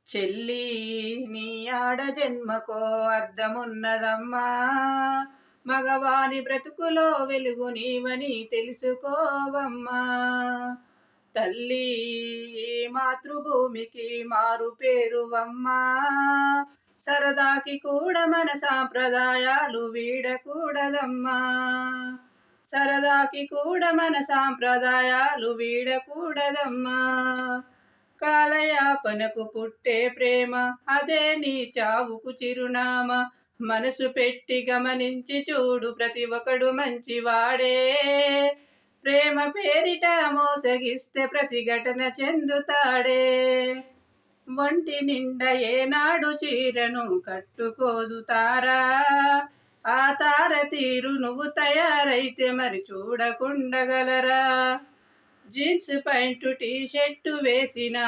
చెల్లి నీ ఆడ జన్మకో అర్థమున్నదమ్మా, మగవాని బ్రతుకులో వెలుగు నీవని తెలుసుకోవమ్మా. తల్లి మాతృభూమికి మారు పేరువమ్మా, సరదాకి కూడా మన సాంప్రదాయాలు వీడకూడదమ్మా. సరదాకి కూడా మన సాంప్రదాయాలు వీడకూడదమ్మా. కాలయాపనకు పుట్టే ప్రేమ అదే నీ చావుకు చిరునామా. మనసు పెట్టి గమనించి చూడు, ప్రతి ఒక్కడు మంచివాడే. ప్రేమ పేరిట మోసగిస్తే ప్రతిఘటన చెందుతాడే. ఒంటి నిండా ఏనాడు చీరను కట్టుకోదు తారా, ఆ తార తీరు నువ్వు తయారైతే మరి చూడకుండగలరా. జీన్స్ ప్యాంటు టీ షర్టు వేసిన